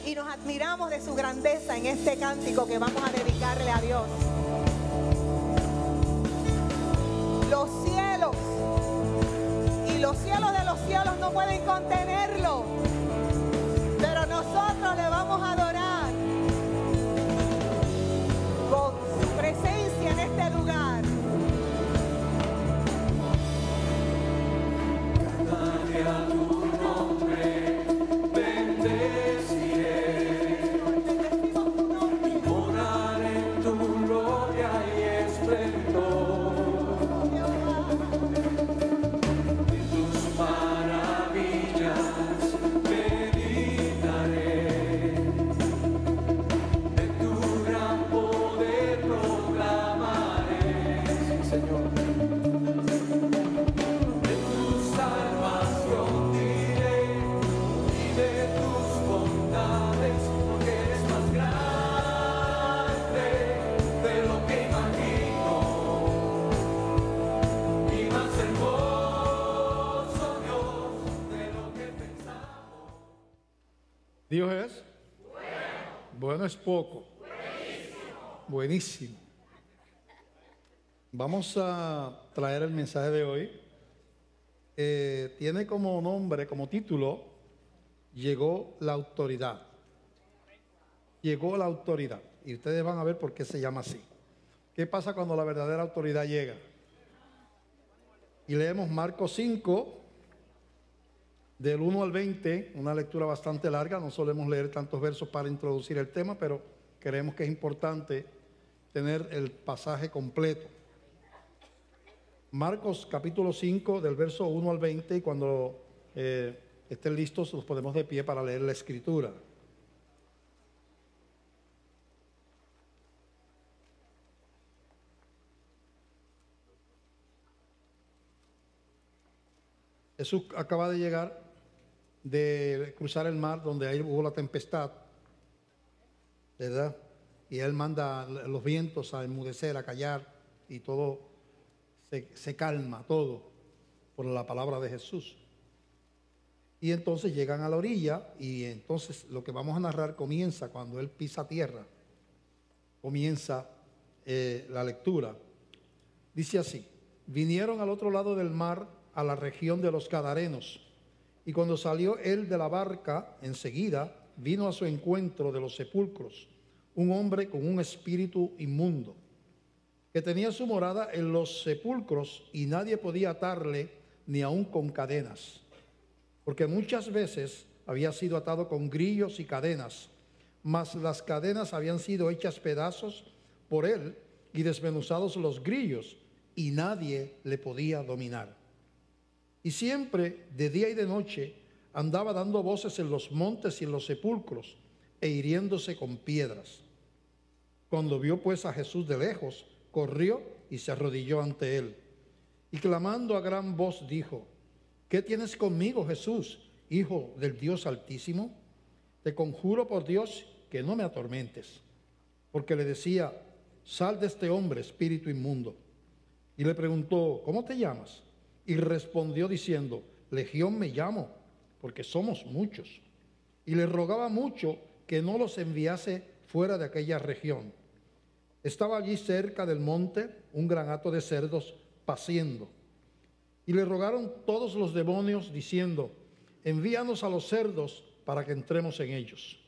y nos admiramos de su grandeza en este cántico que vamos a dedicarle a Dios. Los cielos y los cielos de los cielos no pueden contenerlo, pero nosotros le vamos a adorar con su presencia en este lugar. Cantaré a tu nombre, bendeciré, morar en tu gloria y esplendor, de tus maravillas meditaré, de tu gran poder proclamaré, Señor. Dios es bueno, es poco, buenísimo. Vamos a traer el mensaje de hoy. Tiene como nombre, como título, llegó la autoridad. Llegó la autoridad. Y ustedes van a ver por qué se llama así. ¿Qué pasa cuando la verdadera autoridad llega? Y leemos Marcos 5, del 1 al 20, una lectura bastante larga. No solemos leer tantos versos para introducir el tema, pero creemos que es importante tener el pasaje completo. Marcos capítulo 5, del verso 1 al 20, y cuando estén listos nos ponemos de pie para leer la escritura. Jesús acaba de llegar de cruzar el mar donde ahí hubo la tempestad, ¿verdad? Y Él manda los vientos a enmudecer, a callar, y todo se calma, todo, por la palabra de Jesús. Y entonces llegan a la orilla, y entonces lo que vamos a narrar comienza cuando Él pisa tierra. Comienza la lectura. Dice así: vinieron al otro lado del mar, a la región de los Gadarenos, y cuando salió Él de la barca, enseguida vino a su encuentro de los sepulcros un hombre con un espíritu inmundo, que tenía su morada en los sepulcros, y nadie podía atarle ni aun con cadenas, porque muchas veces había sido atado con grillos y cadenas, mas las cadenas habían sido hechas pedazos por él y desmenuzados los grillos, y nadie le podía dominar. Y siempre, de día y de noche, andaba dando voces en los montes y en los sepulcros, e hiriéndose con piedras. Cuando vio pues a Jesús de lejos, corrió y se arrodilló ante él, y clamando a gran voz dijo: ¿qué tienes conmigo, Jesús, Hijo del Dios Altísimo? Te conjuro por Dios que no me atormentes. Porque le decía: sal de este hombre, espíritu inmundo. Y le preguntó: ¿cómo te llamas? Y respondió diciendo: Legión me llamo, porque somos muchos. Y le rogaba mucho que no los enviase fuera de aquella región. Estaba allí cerca del monte un gran hato de cerdos paciendo. Y le rogaron todos los demonios diciendo: envíanos a los cerdos para que entremos en ellos.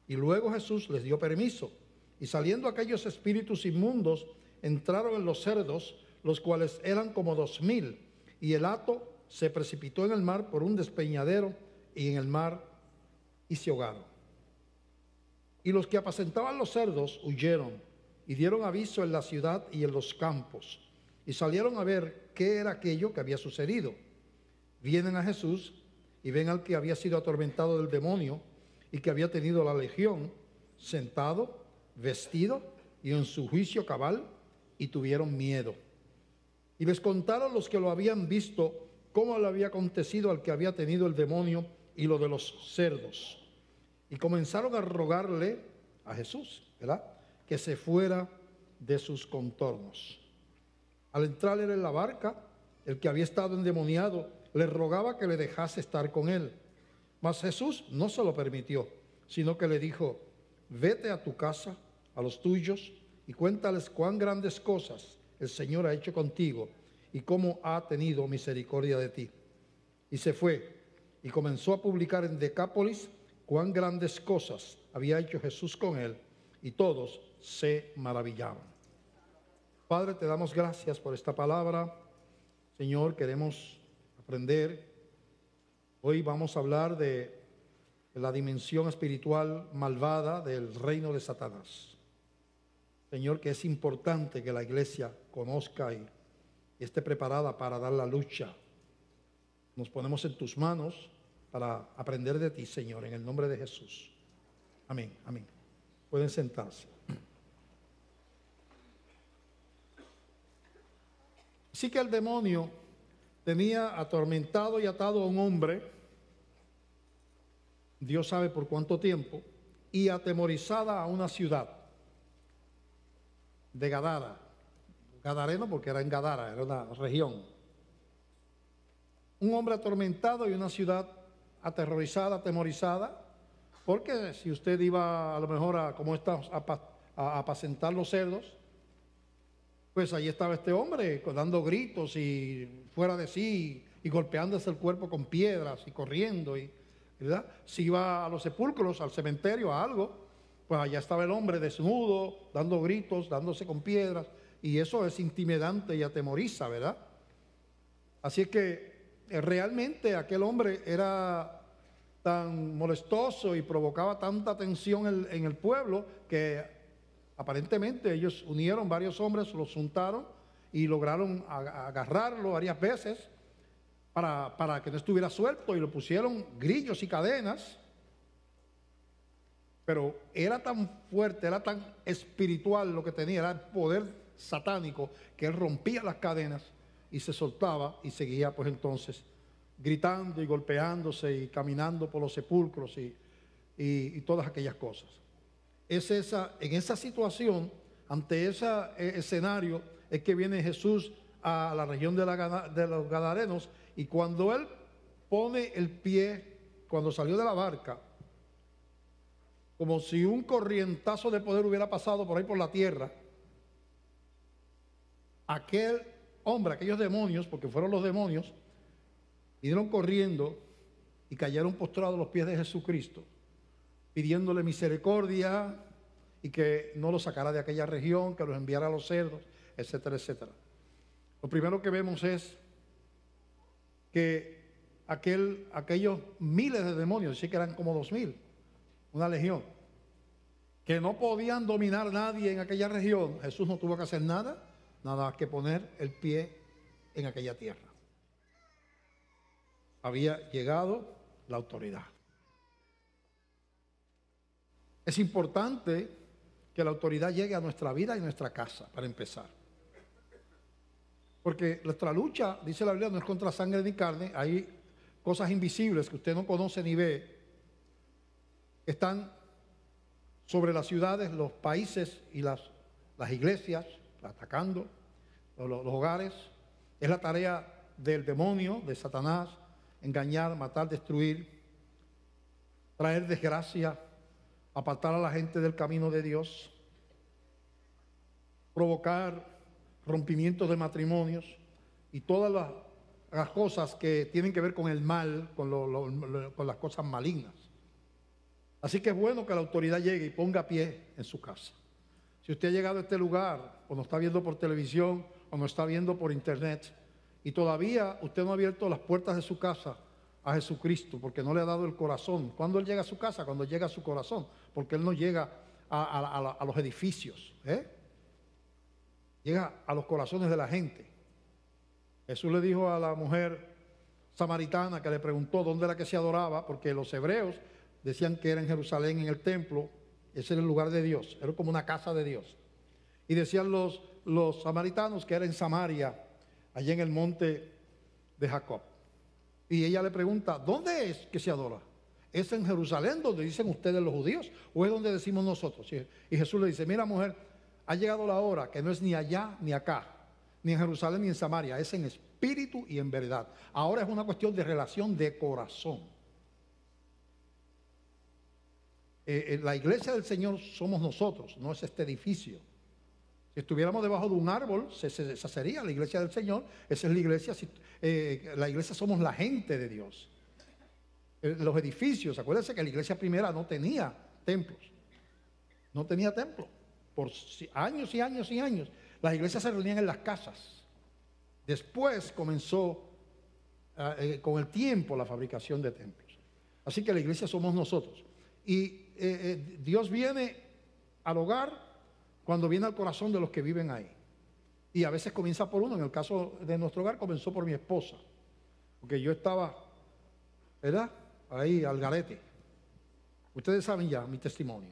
Y luego Jesús les dio permiso, y saliendo aquellos espíritus inmundos, entraron en los cerdos, los cuales eran como 2000, y el hato se precipitó en el mar por un despeñadero, y en el mar y se ahogaron. Y los que apacentaban los cerdos huyeron, y dieron aviso en la ciudad y en los campos, y salieron a ver qué era aquello que había sucedido. Vienen a Jesús y ven al que había sido atormentado del demonio y que había tenido la legión, sentado, vestido y en su juicio cabal, y tuvieron miedo. Y les contaron los que lo habían visto cómo le había acontecido al que había tenido el demonio y lo de los cerdos. Y comenzaron a rogarle a Jesús, ¿verdad?, que se fuera de sus contornos. Al entrar él en la barca, el que había estado endemoniado le rogaba que le dejase estar con él. Mas Jesús no se lo permitió, sino que le dijo: vete a tu casa, a los tuyos, y cuéntales cuán grandes cosas el Señor ha hecho contigo y cómo ha tenido misericordia de ti. Y se fue y comenzó a publicar en Decápolis cuán grandes cosas había hecho Jesús con él, y todos se maravillaban. Padre, te damos gracias por esta palabra. Señor, queremos aprender. Hoy vamos a hablar de la dimensión espiritual malvada del reino de Satanás. Señor, que es importante que la iglesia conozca y esté preparada para dar la lucha. Nos ponemos en tus manos para aprender de ti, Señor, en el nombre de Jesús. Amén, amén. Pueden sentarse. Así que el demonio tenía atormentado y atado a un hombre, Dios sabe por cuánto tiempo, y atemorizada a una ciudad de Gadara. Gadareno porque era en Gadara, era una región. Un hombre atormentado y una ciudad aterrorizada, atemorizada, porque si usted iba a lo mejor a, como está, a apacentar los cerdos, pues ahí estaba este hombre dando gritos y fuera de sí y golpeándose el cuerpo con piedras y corriendo, ¿verdad? Si iba a los sepulcros, al cementerio, a algo, pues allá estaba el hombre desnudo, dando gritos, dándose con piedras, y eso es intimidante y atemoriza, ¿verdad? Así es que realmente aquel hombre era tan molestoso y provocaba tanta tensión en el pueblo que aparentemente ellos unieron varios hombres, los juntaron y lograron agarrarlo varias veces para que no estuviera suelto, y lo pusieron grillos y cadenas. Pero era tan fuerte, era tan espiritual lo que tenía, era el poder satánico, que él rompía las cadenas y se soltaba y seguía pues entonces gritando y golpeándose y caminando por los sepulcros y todas aquellas cosas. En esa situación, ante ese escenario, es que viene Jesús a la región de los Gadarenos, y cuando él pone el pie, cuando salió de la barca, como si un corrientazo de poder hubiera pasado por ahí por la tierra, aquel hombre, aquellos demonios, porque fueron los demonios, vinieron corriendo y cayeron postrados a los pies de Jesucristo, pidiéndole misericordia y que no los sacara de aquella región, que los enviara a los cerdos, etcétera, etcétera. Lo primero que vemos es que aquellos miles de demonios, sí que eran como 2000, una legión, que no podían dominar nadie en aquella región, Jesús no tuvo que hacer nada más que poner el pie en aquella tierra. Había llegado la autoridad. Es importante que la autoridad llegue a nuestra vida y nuestra casa, para empezar. Porque nuestra lucha, dice la Biblia, no es contra sangre ni carne. Hay cosas invisibles que usted no conoce ni ve, que están sobre las ciudades, los países y las iglesias, atacando los hogares. Es la tarea del demonio, de Satanás, engañar, matar, destruir, traer desgracia, apartar a la gente del camino de Dios, provocar rompimientos de matrimonios y todas las cosas que tienen que ver con el mal, con las cosas malignas. Así que es bueno que la autoridad llegue y ponga pie en su casa. Si usted ha llegado a este lugar, o nos está viendo por televisión, o nos está viendo por internet, y todavía usted no ha abierto las puertas de su casa a Jesucristo, porque no le ha dado el corazón. ¿Cuándo Él llega a su casa? Cuando llega a su corazón, porque Él no llega a los edificios, llega a los corazones de la gente. Jesús le dijo a la mujer samaritana que le preguntó dónde era que se adoraba, porque los hebreos decían que era en Jerusalén, en el templo. Ese era el lugar de Dios, era como una casa de Dios. Y decían los samaritanos que era en Samaria, allá en el monte de Jacob. Y ella le pregunta, ¿dónde es que se adora? ¿Es en Jerusalén donde dicen ustedes los judíos, o es donde decimos nosotros? Y Jesús le dice, mira mujer, ha llegado la hora que no es ni allá ni acá, ni en Jerusalén ni en Samaria, es en espíritu y en verdad. Ahora es una cuestión de relación de corazón. La iglesia del Señor somos nosotros, no es este edificio. Si estuviéramos debajo de un árbol, esa sería la iglesia del Señor. Esa es la iglesia. La iglesia somos la gente de Dios. Los edificios, acuérdense que la iglesia primera no tenía templos. No tenía templo. Por años y años y años. Las iglesias se reunían en las casas. Después comenzó con el tiempo la fabricación de templos. Así que la iglesia somos nosotros. Y Dios viene al hogar cuando viene al corazón de los que viven ahí. Y a veces comienza por uno. En el caso de nuestro hogar comenzó por mi esposa. Porque yo estaba, ¿verdad?, ahí al garete. Ustedes saben ya mi testimonio.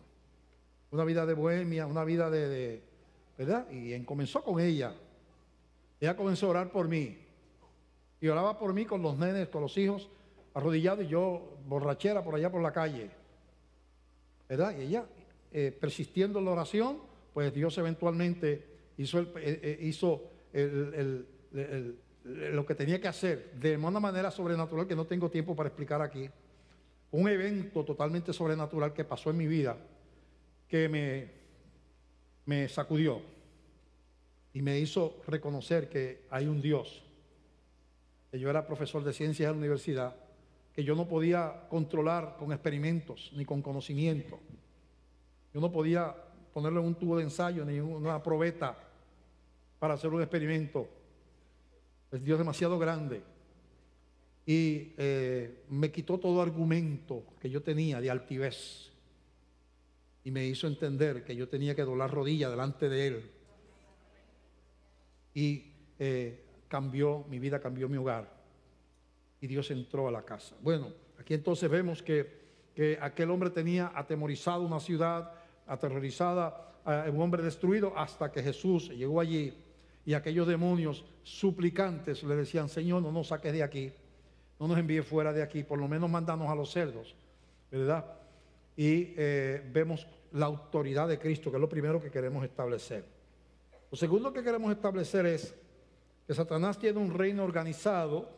Una vida de bohemia, una vida ¿verdad? Y comenzó con ella. Ella comenzó a orar por mí. Y oraba por mí con los nenes, con los hijos, arrodillados, y yo borrachera por allá por la calle. ¿Verdad? Y ella, persistiendo en la oración, pues Dios eventualmente hizo lo que tenía que hacer de una manera sobrenatural que no tengo tiempo para explicar aquí. Un evento totalmente sobrenatural que pasó en mi vida que me sacudió y me hizo reconocer que hay un Dios. Que yo era profesor de ciencias en la universidad, que yo no podía controlar con experimentos ni con conocimiento. Yo no podía ponerlo en un tubo de ensayo ni en una probeta para hacer un experimento. Es Dios demasiado grande. Y me quitó todo argumento que yo tenía de altivez. Y me hizo entender que yo tenía que doblar rodillas delante de Él. Y cambió mi vida, cambió mi hogar. Y Dios entró a la casa. Bueno, aquí entonces vemos que aquel hombre tenía atemorizado una ciudad, aterrorizada, un hombre destruido, hasta que Jesús llegó allí y aquellos demonios suplicantes le decían: Señor, no nos saques de aquí, no nos envíes fuera de aquí, por lo menos mándanos a los cerdos, ¿verdad? Y vemos la autoridad de Cristo, que es lo primero que queremos establecer. Lo segundo que queremos establecer es que Satanás tiene un reino organizado.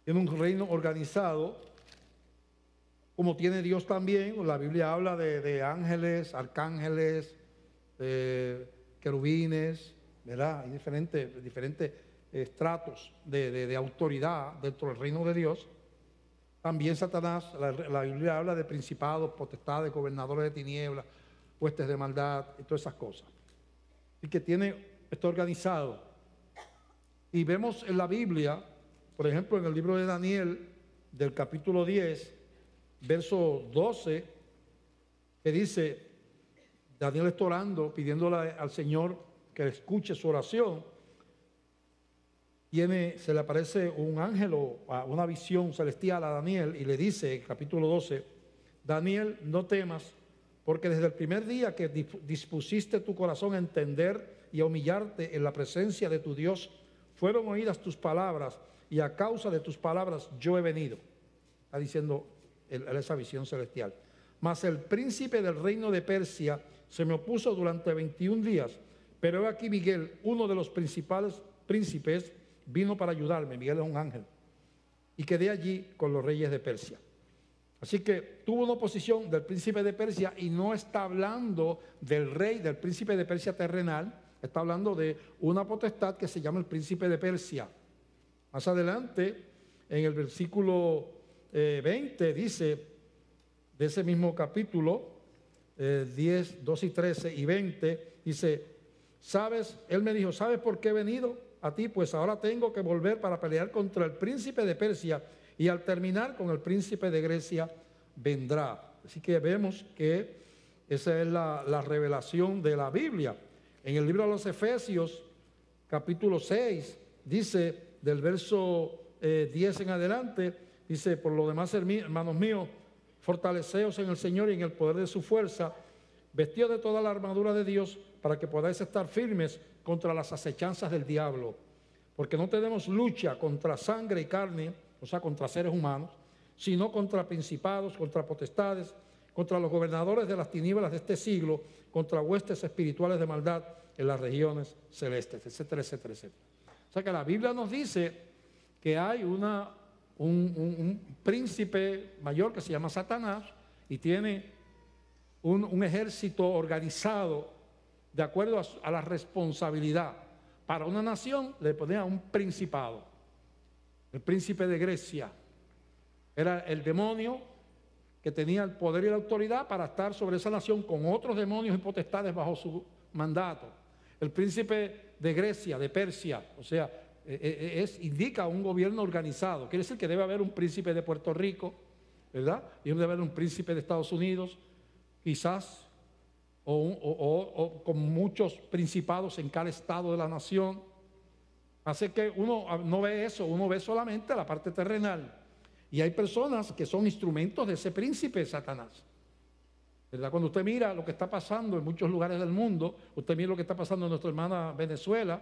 Tiene un reino organizado, como tiene Dios también. La Biblia habla de ángeles, arcángeles, querubines, ¿verdad? Hay diferentes estratos de autoridad dentro del reino de Dios. También Satanás, la Biblia habla de principados, potestades, gobernadores de tinieblas, huestes de maldad y todas esas cosas. Y que está organizado. Y vemos en la Biblia, por ejemplo, en el libro de Daniel, del capítulo 10, verso 12, que dice, Daniel está orando, pidiéndole al Señor que escuche su oración. Se le aparece un ángel o una visión celestial a Daniel y le dice, capítulo 12, Daniel, no temas, porque desde el primer día que dispusiste tu corazón a entender y a humillarte en la presencia de tu Dios, fueron oídas tus palabras, y a causa de tus palabras yo he venido. Está diciendo esa visión celestial. Mas el príncipe del reino de Persia se me opuso durante 21 días, pero he aquí Miguel, uno de los principales príncipes, vino para ayudarme. Miguel es un ángel. Y quedé allí con los reyes de Persia. Así que tuvo una oposición del príncipe de Persia, y no está hablando del rey, del príncipe de Persia terrenal, está hablando de una potestad que se llama el príncipe de Persia. Más adelante, en el versículo 20, dice, de ese mismo capítulo, 10, 2 y 13 y 20, dice, ¿sabes? Él me dijo, ¿sabes por qué he venido a ti? Pues ahora tengo que volver para pelear contra el príncipe de Persia, y al terminar con el príncipe de Grecia vendrá. Así que vemos que esa es la revelación de la Biblia. En el libro de los Efesios, capítulo 6, dice, del verso 10 en adelante, dice, por lo demás, hermanos míos, fortaleceos en el Señor y en el poder de su fuerza, vestidos de toda la armadura de Dios, para que podáis estar firmes contra las acechanzas del diablo. Porque no tenemos lucha contra sangre y carne, o sea, contra seres humanos, sino contra principados, contra potestades, contra los gobernadores de las tinieblas de este siglo, contra huestes espirituales de maldad en las regiones celestes, etcétera, etcétera, etcétera. O sea que la Biblia nos dice que hay una un príncipe mayor que se llama Satanás y tiene un ejército organizado de acuerdo a la responsabilidad. Para una nación le ponía un principado. El príncipe de Grecia era el demonio que tenía el poder y la autoridad para estar sobre esa nación con otros demonios y potestades bajo su mandato. El príncipe de Grecia, de Persia, o sea, indica un gobierno organizado. Quiere decir que debe haber un príncipe de Puerto Rico, ¿verdad? Y debe haber un príncipe de Estados Unidos, quizás, o con muchos principados en cada estado de la nación. Así que uno no ve eso, uno ve solamente la parte terrenal. Y hay personas que son instrumentos de ese príncipe Satanás, ¿verdad? Cuando usted mira lo que está pasando en muchos lugares del mundo, usted mira lo que está pasando en nuestra hermana Venezuela,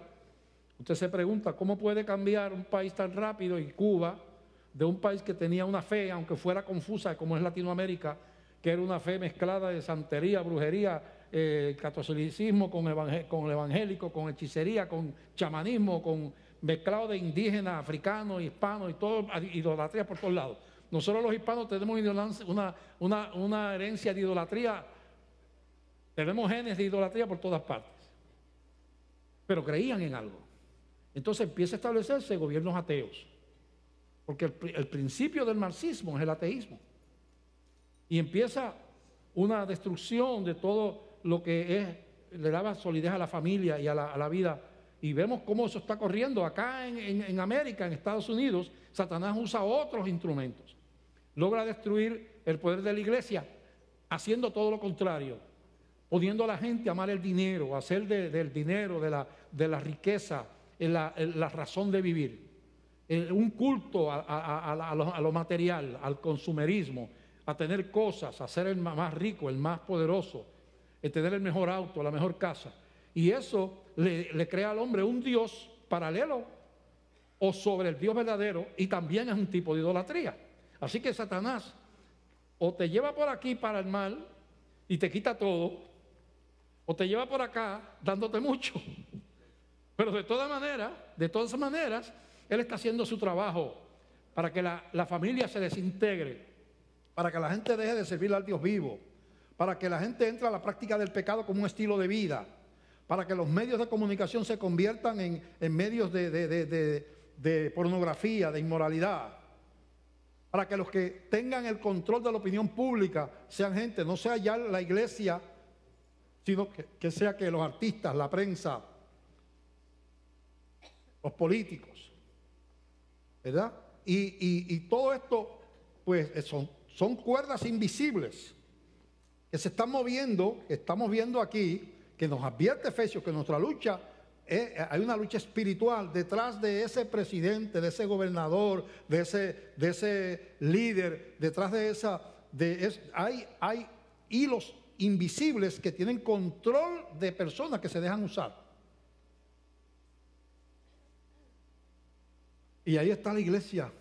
usted se pregunta cómo puede cambiar un país tan rápido, y Cuba, de un país que tenía una fe, aunque fuera confusa como es Latinoamérica, que era una fe mezclada de santería, brujería, catolicismo con el evangélico, con hechicería, con chamanismo, con mezclado de indígenas, africanos, hispanos y todo, idolatría por todos lados. Nosotros los hispanos tenemos una herencia de idolatría, tenemos genes de idolatría por todas partes, pero creían en algo. Entonces empieza a establecerse gobiernos ateos, porque el principio del marxismo es el ateísmo, y empieza una destrucción de todo lo que le daba solidez a la familia y a la vida. Y vemos cómo eso está corriendo acá en América, en Estados Unidos. Satanás usa otros instrumentos, logra destruir el poder de la iglesia haciendo todo lo contrario, poniendo a la gente a amar el dinero, a hacer del dinero, de la riqueza, la razón de vivir, un culto a lo material, al consumerismo, a tener cosas, a ser el más rico, el más poderoso, a tener el mejor auto, la mejor casa. Y eso le crea al hombre un Dios paralelo o sobre el Dios verdadero, y también es un tipo de idolatría. Así que Satanás o te lleva por aquí para el mal y te quita todo, o te lleva por acá dándote mucho. Pero de todas maneras, él está haciendo su trabajo para que la familia se desintegre, para que la gente deje de servir al Dios vivo, para que la gente entre a la práctica del pecado como un estilo de vida, para que los medios de comunicación se conviertan en medios de pornografía, de inmoralidad, para que los que tengan el control de la opinión pública sean gente, no sea ya la iglesia, sino que sea que los artistas, la prensa, los políticos, ¿verdad? Y todo esto, pues son cuerdas invisibles que se están moviendo, que estamos viendo aquí, que nos advierte Efesios que nuestra lucha, hay una lucha espiritual detrás de ese presidente, de ese gobernador, de ese líder, detrás hay hilos invisibles que tienen control de personas que se dejan usar. Y ahí está la iglesia.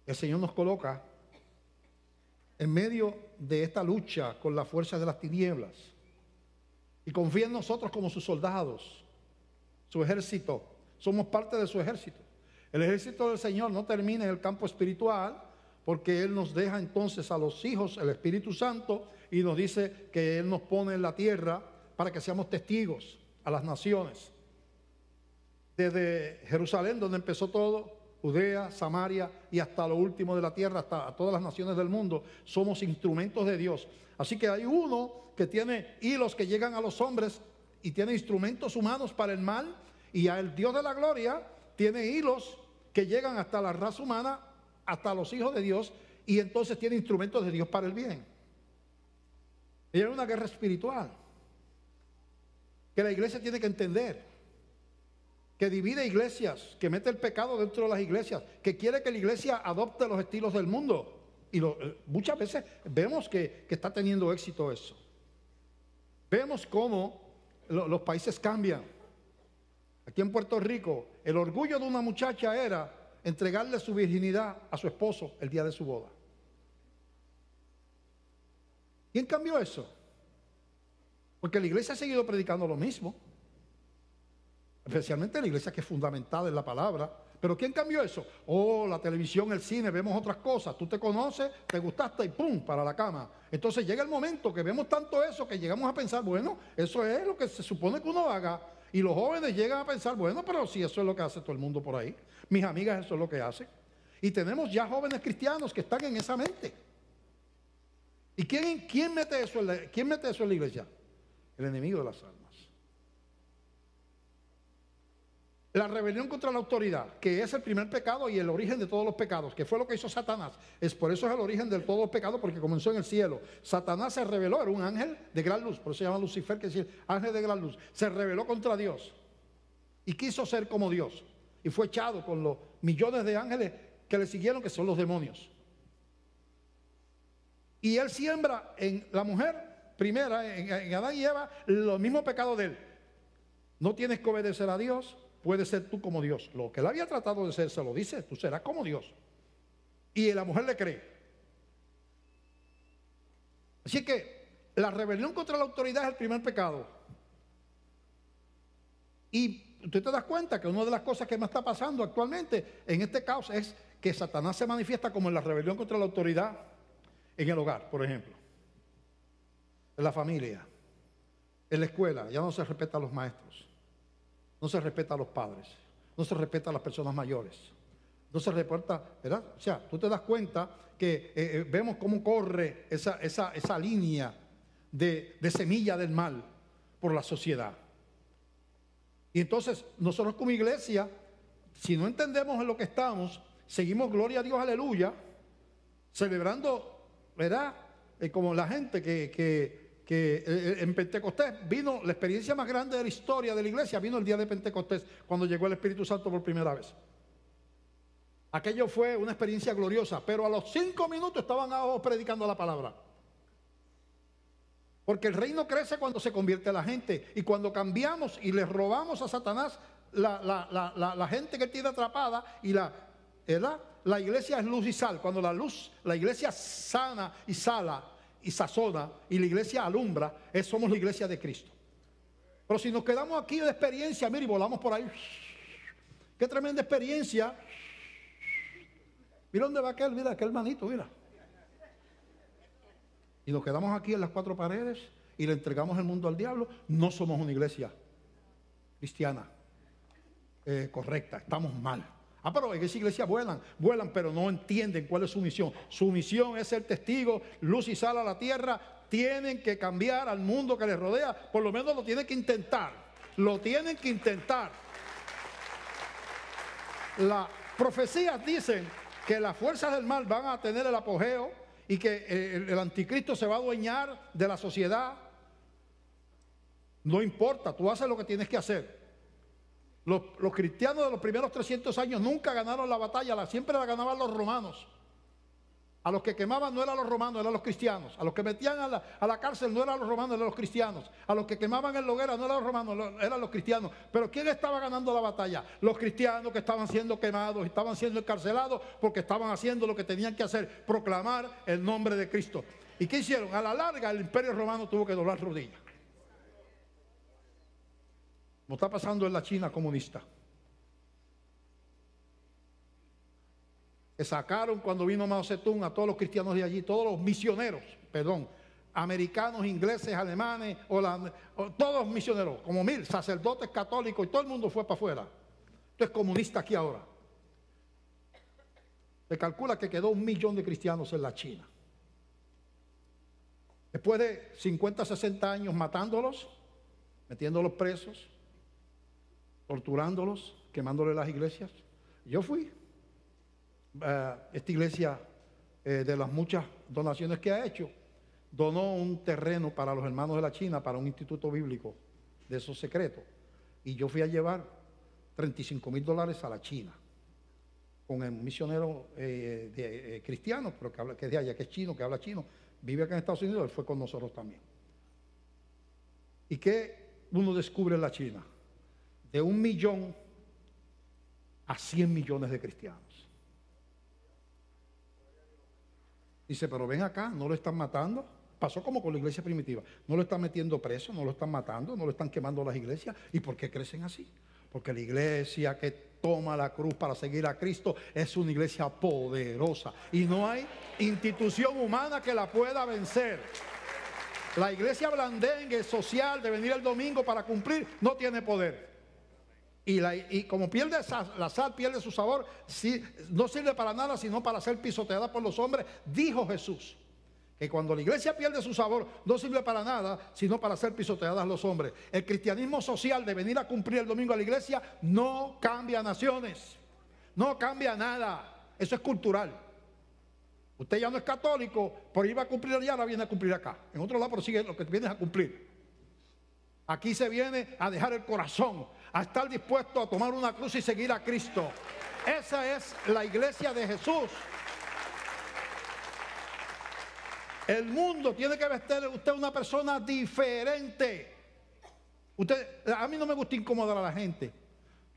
El Señor nos coloca en medio de esta lucha con la fuerza de las tinieblas, y confía en nosotros como sus soldados, su ejército. Somos parte de su ejército. El ejército del Señor no termina en el campo espiritual, porque Él nos deja entonces a los hijos el Espíritu Santo, y nos dice que Él nos pone en la tierra para que seamos testigos a las naciones. Desde Jerusalén, donde empezó todo, Judea, Samaria y hasta lo último de la tierra, hasta a todas las naciones del mundo, somos instrumentos de Dios. Así que hay uno que tiene hilos que llegan a los hombres y tiene instrumentos humanos para el mal, y el Dios de la gloria tiene hilos que llegan hasta la raza humana, hasta los hijos de Dios, y entonces tiene instrumentos de Dios para el bien. Y hay una guerra espiritual que la iglesia tiene que entender, que divide iglesias, que mete el pecado dentro de las iglesias, que quiere que la iglesia adopte los estilos del mundo. Y muchas veces vemos que está teniendo éxito eso. Vemos cómo los países cambian. Aquí en Puerto Rico, el orgullo de una muchacha era entregarle su virginidad a su esposo el día de su boda. ¿Quién cambió eso? Porque la iglesia ha seguido predicando lo mismo. Especialmente la iglesia que es fundamentada en la palabra, ¿Pero quién cambió eso? Oh, la televisión, el cine, vemos otras cosas. Tú te conoces, te gustaste y ¡pum! Para la cama. Entonces llega el momento que vemos tanto eso que llegamos a pensar, bueno, eso es lo que se supone que uno haga. Y los jóvenes llegan a pensar, bueno, pero si eso es lo que hace todo el mundo por ahí. Mis amigas, eso es lo que hacen. Y tenemos ya jóvenes cristianos que están en esa mente. ¿Y quién mete eso en la iglesia? El enemigo de las almas. La rebelión contra la autoridad, que es el primer pecado y el origen de todos los pecados, que fue lo que hizo Satanás. Por eso es el origen de todos los pecados, porque comenzó en el cielo. Satanás se rebeló, era un ángel de gran luz, por eso se llama Lucifer, que es decir, ángel de gran luz. Se rebeló contra Dios y quiso ser como Dios. Y fue echado con los millones de ángeles que le siguieron, que son los demonios. Y él siembra en la mujer primera, en Adán y Eva, los mismos pecados de él. No tienes que obedecer a Dios. Puedes ser tú como Dios. Lo que él había tratado de ser, se lo dice, tú serás como Dios. Y la mujer le cree. Así que la rebelión contra la autoridad es el primer pecado. Y tú te das cuenta que una de las cosas que me está pasando actualmente en este caos es que Satanás se manifiesta como en la rebelión contra la autoridad en el hogar, por ejemplo. En la familia. En la escuela. Ya no se respeta a los maestros. No se respeta a los padres, no se respeta a las personas mayores, no se respeta, ¿verdad? O sea, tú te das cuenta que vemos cómo corre esa línea de semilla del mal por la sociedad. Y entonces nosotros como iglesia, si no entendemos en lo que estamos, seguimos gloria a Dios, aleluya, celebrando, ¿verdad? Como la gente que en Pentecostés vino la experiencia más grande de la historia de la iglesia, vino el día de Pentecostés, cuando llegó el Espíritu Santo por primera vez. Aquello fue una experiencia gloriosa, pero a los 5 minutos estaban abajo predicando la palabra. Porque el reino crece cuando se convierte la gente, y cuando cambiamos y le robamos a Satanás la gente que tiene atrapada, y la iglesia es luz y sal. Cuando la iglesia sana y sala y sazona y la iglesia alumbra, somos la iglesia de Cristo. Pero si nos quedamos aquí de experiencia, mira, y volamos por ahí, qué tremenda experiencia. Mira dónde va aquel manito, mira. Y nos quedamos aquí en las 4 paredes y le entregamos el mundo al diablo. No somos una iglesia cristiana correcta, estamos mal. Pero en esa iglesia vuelan, pero no entienden cuál es su misión. Su misión es ser testigo, luz y sal a la tierra. Tienen que cambiar al mundo que les rodea. Por lo menos lo tienen que intentar. Lo tienen que intentar. Las profecías dicen que las fuerzas del mal van a tener el apogeo y que el anticristo se va a adueñar de la sociedad. No importa, tú haces lo que tienes que hacer. Los cristianos de los primeros 300 años nunca ganaron la batalla, siempre la ganaban los romanos. A los que quemaban no eran los romanos, eran los cristianos. A los que metían a la cárcel no eran los romanos, eran los cristianos. A los que quemaban en la hoguera no eran los romanos, eran los cristianos. Pero ¿quién estaba ganando la batalla? Los cristianos que estaban siendo quemados, estaban siendo encarcelados porque estaban haciendo lo que tenían que hacer, proclamar el nombre de Cristo. ¿Y qué hicieron? A la larga el imperio romano tuvo que doblar rodillas. Como está pasando en la China comunista. Que sacaron cuando vino Mao Zedong a todos los cristianos de allí, todos los misioneros, americanos, ingleses, alemanes, todos misioneros, como 1000 sacerdotes católicos, y todo el mundo fue para afuera. Esto es comunista aquí ahora. Se calcula que quedó 1 millón de cristianos en la China. Después de 50, 60 años matándolos, metiéndolos presos, torturándolos, quemándoles las iglesias. Yo fui. Esta iglesia, de las muchas donaciones que ha hecho, donó un terreno para los hermanos de la China, para un instituto bíblico de esos secretos. Y yo fui a llevar $35,000 a la China, con un misionero cristiano, pero que es de allá, que es chino, que habla chino, vive acá en Estados Unidos, él fue con nosotros también. ¿Y qué uno descubre en la China? De 1 millón a 100 millones de cristianos. Dice, pero ven acá, no lo están matando. Pasó como con la iglesia primitiva. No lo están metiendo preso, no lo están matando, no lo están quemando las iglesias. ¿Y por qué crecen así? Porque la iglesia que toma la cruz para seguir a Cristo, es una iglesia poderosa. Y no hay institución humana que la pueda vencer. La iglesia blandengue social de venir el domingo para cumplir no tiene poder. Y como pierde la sal, pierde su sabor, no sirve para nada sino para ser pisoteada por los hombres. Dijo Jesús que cuando la iglesia pierde su sabor, no sirve para nada sino para ser pisoteadas los hombres. El cristianismo social de venir a cumplir el domingo a la iglesia no cambia naciones, no cambia nada. Eso es cultural. Usted ya no es católico, por ir a cumplir allá, ahora viene a cumplir acá. En otro lado, pero sigue lo que viene a cumplir. Aquí se viene a dejar el corazón, a estar dispuesto a tomar una cruz y seguir a Cristo. Esa es la iglesia de Jesús. El mundo tiene que vestir usted una persona diferente. A mí no me gusta incomodar a la gente.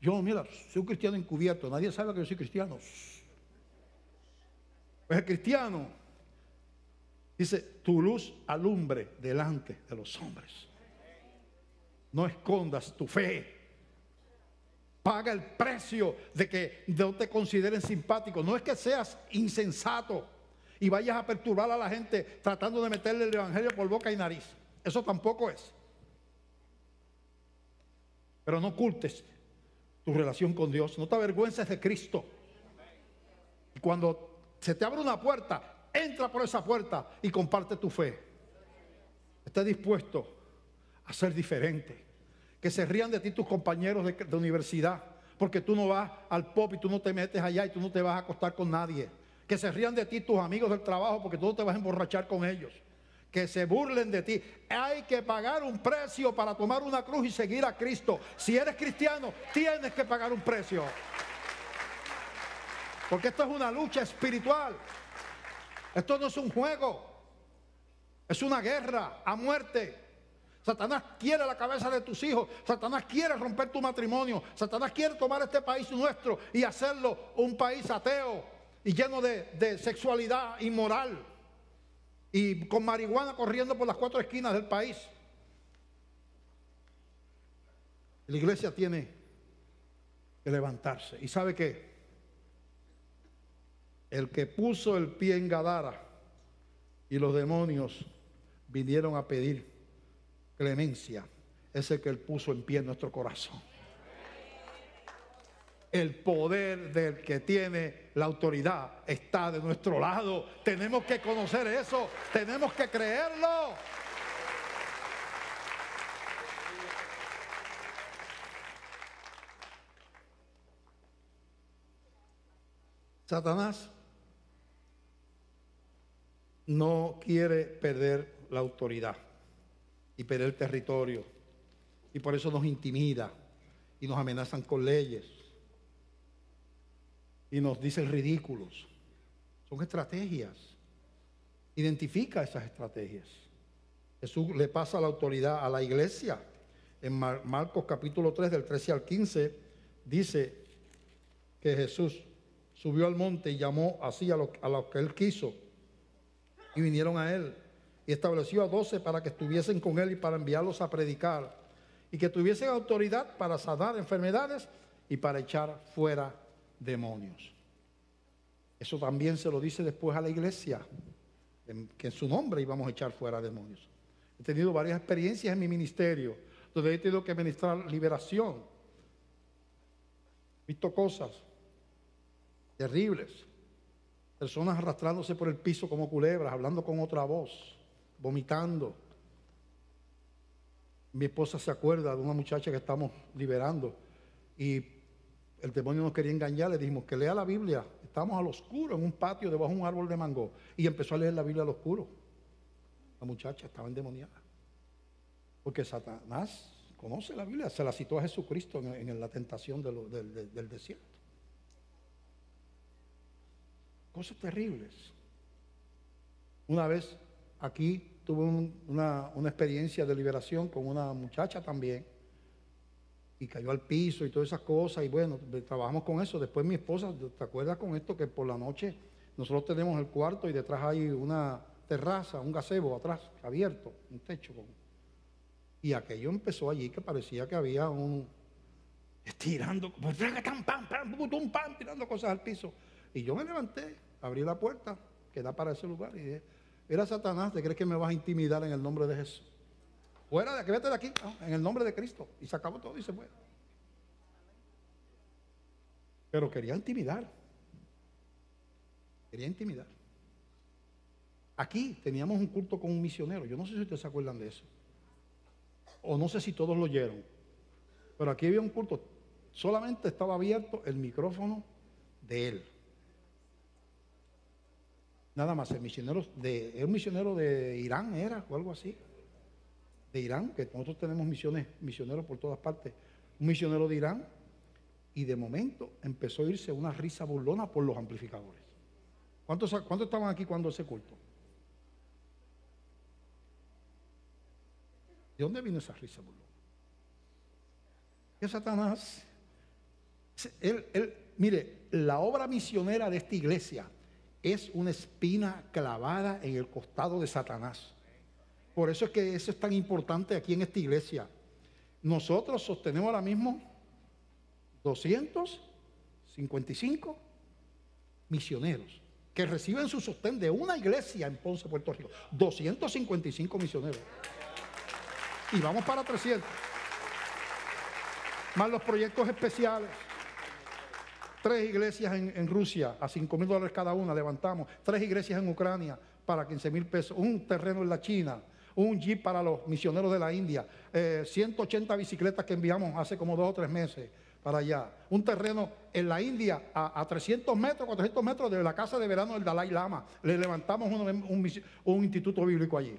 Yo, mira, soy un cristiano encubierto, nadie sabe que yo soy cristiano. Pues el cristiano dice, tu luz alumbre delante de los hombres. No escondas tu fe. Paga el precio de que no te consideren simpático. No es que seas insensato y vayas a perturbar a la gente tratando de meterle el evangelio por boca y nariz. Eso tampoco es. Pero no ocultes tu relación con Dios. No te avergüences de Cristo. Y cuando se te abre una puerta, entra por esa puerta y comparte tu fe. Esté dispuesto a ser diferente. Que se rían de ti tus compañeros de universidad, porque tú no vas al pop y tú no te metes allá y tú no te vas a acostar con nadie. Que se rían de ti tus amigos del trabajo, porque tú no te vas a emborrachar con ellos. Que se burlen de ti. Hay que pagar un precio para tomar una cruz y seguir a Cristo. Si eres cristiano, tienes que pagar un precio. Porque esto es una lucha espiritual. Esto no es un juego. Es una guerra a muerte. Satanás quiere la cabeza de tus hijos. Satanás quiere romper tu matrimonio. Satanás quiere tomar este país nuestro y hacerlo un país ateo y lleno de sexualidad inmoral y con marihuana corriendo por las 4 esquinas del país. La iglesia tiene que levantarse. ¿Y sabe qué? El que puso el pie en Gadara y los demonios vinieron a pedir clemencia, es el que él puso en pie en nuestro corazón. El poder del que tiene la autoridad está de nuestro lado. Tenemos que conocer eso, tenemos que creerlo. Satanás no quiere perder la autoridad y perder territorio, y por eso nos intimida y nos amenazan con leyes y nos dicen ridículos. Son estrategias. Identifica esas estrategias. Jesús le pasa la autoridad a la iglesia. En Marcos capítulo 3 del 13 al 15 dice que Jesús subió al monte y llamó así a los que él quiso y vinieron a él. Y estableció a 12 para que estuviesen con él y para enviarlos a predicar. Y que tuviesen autoridad para sanar enfermedades y para echar fuera demonios. Eso también se lo dice después a la iglesia, que en su nombre íbamos a echar fuera demonios. He tenido varias experiencias en mi ministerio donde he tenido que ministrar liberación. He visto cosas terribles. Personas arrastrándose por el piso como culebras, hablando con otra voz, vomitando. Mi esposa se acuerda de una muchacha que estamos liberando y el demonio nos quería engañar. Le dijimos que lea la Biblia. Estamos al oscuro en un patio debajo de un árbol de mango y empezó a leer la Biblia al oscuro. La muchacha estaba endemoniada porque Satanás conoce la Biblia, se la citó a Jesucristo en la tentación del desierto. Cosas terribles. Una vez aquí tuve una experiencia de liberación con una muchacha también y cayó al piso y todas esas cosas y bueno, trabajamos con eso. Después mi esposa, ¿te acuerdas con esto? Que por la noche nosotros tenemos el cuarto y detrás hay una terraza, un gazebo atrás, abierto, un techo. Y aquello empezó allí que parecía que había tirando, tirando cosas al piso. Y yo me levanté, abrí la puerta que da para ese lugar y dije, mira Satanás, ¿te crees que me vas a intimidar en el nombre de Jesús? Fuera de aquí, vete de aquí, en el nombre de Cristo. Y se acabó todo y se fue. Pero quería intimidar. Quería intimidar. Aquí teníamos un culto con un misionero. Yo no sé si ustedes se acuerdan de eso. O no sé si todos lo oyeron. Pero aquí había un culto. Solamente estaba abierto el micrófono de él. Nada más. Era un misionero de Irán, era, o algo así. De Irán, que nosotros tenemos misioneros por todas partes. Un misionero de Irán. Y de momento empezó a irse una risa burlona por los amplificadores. ¿Cuántos estaban aquí cuando ese culto? ¿De dónde vino esa risa burlona? Que Satanás, mire, la obra misionera de esta iglesia es una espina clavada en el costado de Satanás. Por eso es que eso es tan importante aquí en esta iglesia. Nosotros sostenemos ahora mismo 255 misioneros que reciben su sostén de una iglesia en Ponce, Puerto Rico. 255 misioneros. Y vamos para 300. Más los proyectos especiales. 3 iglesias en Rusia a $5,000 cada una levantamos. 3 iglesias en Ucrania para 15,000 pesos. Un terreno en la China. Un jeep para los misioneros de la India. 180 bicicletas que enviamos hace como 2 o 3 meses para allá. Un terreno en la India a 300 metros, 400 metros de la casa de verano del Dalai Lama. Le levantamos un instituto bíblico allí.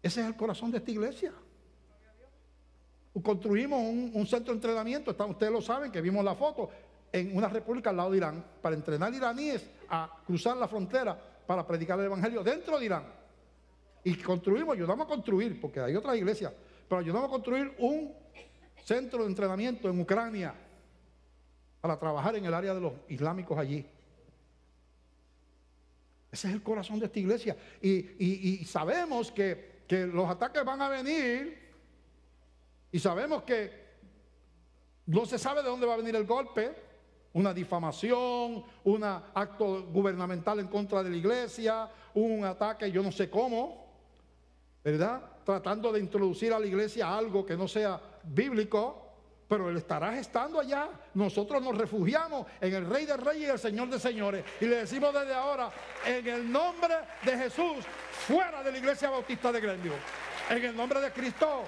Ese es el corazón de esta iglesia. Construimos un centro de entrenamiento, ustedes lo saben, que vimos la foto, en una república al lado de Irán, para entrenar iraníes a cruzar la frontera para predicar el evangelio dentro de Irán. Y ayudamos a construir, porque hay otras iglesias, pero ayudamos a construir un centro de entrenamiento en Ucrania para trabajar en el área de los islámicos allí. Ese es el corazón de esta iglesia. Y sabemos que los ataques van a venir. Y sabemos que no se sabe de dónde va a venir el golpe. Una difamación, un acto gubernamental en contra de la iglesia, un ataque yo no sé cómo, ¿verdad? Tratando de introducir a la iglesia algo que no sea bíblico. Pero él estará gestando allá. Nosotros nos refugiamos en el Rey de Reyes y el Señor de Señores. Y le decimos desde ahora, en el nombre de Jesús, fuera de la Iglesia Bautista de Greenville. En el nombre de Cristo.